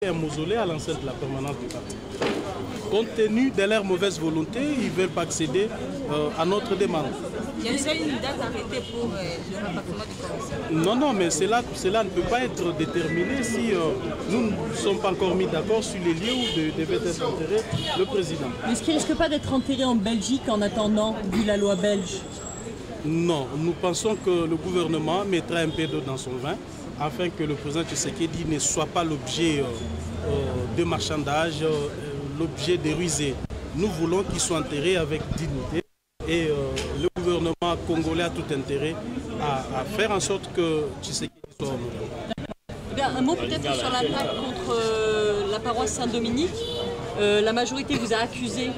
un mausolée à l'enceinte de la permanence du parti. Compte tenu de leur mauvaise volonté, ils ne veulent pas accéder à notre demande. Il y a déjà une date arrêtée pour le rapatriement du commissaire. Non, mais cela ne peut pas être déterminé si nous ne sommes pas encore mis d'accord sur les lieux où devait être enterré le président. Est-ce qu'il ne risque pas d'être enterré en Belgique en attendant, vu la loi belge? Non, nous pensons que le gouvernement mettra un peu d'eau dans son vin afin que le président Tshisekedi ne soit pas l'objet de marchandage, l'objet de rusée. Nous voulons qu'il soit enterré avec dignité et le gouvernement congolais a tout intérêt à faire en sorte que Tshisekedi soit honoré. Un mot peut-être sur l'attaque contre la paroisse Saint-Dominique. La majorité vous a accusé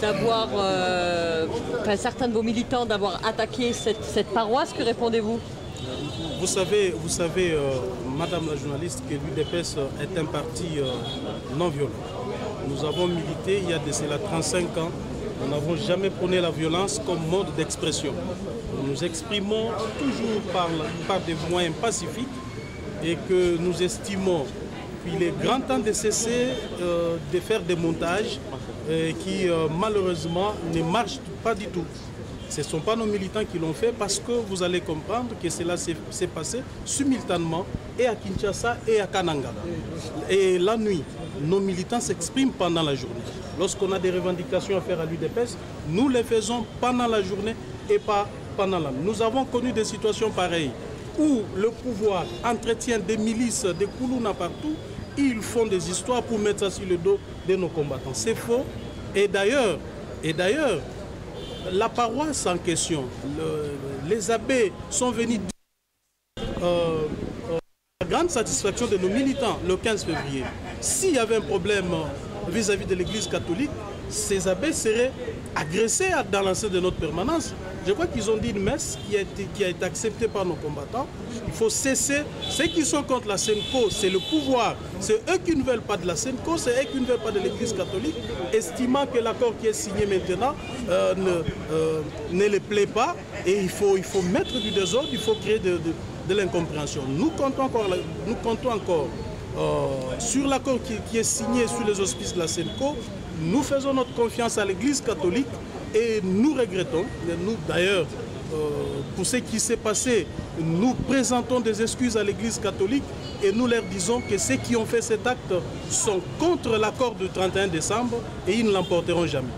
d'avoir, certains de vos militants d'avoir attaqué cette paroisse. Que répondez-vous? Vous savez, Madame la journaliste, que l'UDPS est un parti non violent. Nous avons milité il y a de cela 35 ans. Nous n'avons jamais prôné la violence comme mode d'expression. Nous nous exprimons toujours par des moyens pacifiques et que nous estimons qu'il est grand temps de cesser de faire des montages qui malheureusement ne marchent pas du tout. Ce ne sont pas nos militants qui l'ont fait parce que vous allez comprendre que cela s'est passé simultanément et à Kinshasa et à Kananga. Et la nuit, nos militants s'expriment pendant la journée. Lorsqu'on a des revendications à faire à l'UDPS, nous les faisons pendant la journée et pas pendant la nuit. Nous avons connu des situations pareilles où le pouvoir entretient des milices, des koulouna partout, et ils font des histoires pour mettre ça sur le dos de nos combattants. C'est faux. Et d'ailleurs, la paroisse en question, les abbés sont venus la grande satisfaction de nos militants le 15 février. S'il y avait un problème vis-à-vis de l'Église catholique, ces abbés seraient agressés dans l'enceinte de notre permanence. Je crois qu'ils ont dit une messe qui a été acceptée par nos combattants. Il faut cesser. Ceux qui sont contre la SENCO, c'est le pouvoir. C'est eux qui ne veulent pas de la SENCO, c'est eux qui ne veulent pas de l'Église catholique, estimant que l'accord qui est signé maintenant ne les plaît pas. Et il faut mettre du désordre, il faut créer de l'incompréhension. Nous comptons encore sur l'accord qui est signé sous les auspices de la SENCO. Nous faisons notre confiance à l'Église catholique et nous regrettons, nous d'ailleurs, pour ce qui s'est passé, nous présentons des excuses à l'Église catholique et nous leur disons que ceux qui ont fait cet acte sont contre l'accord du 31 décembre et ils ne l'emporteront jamais.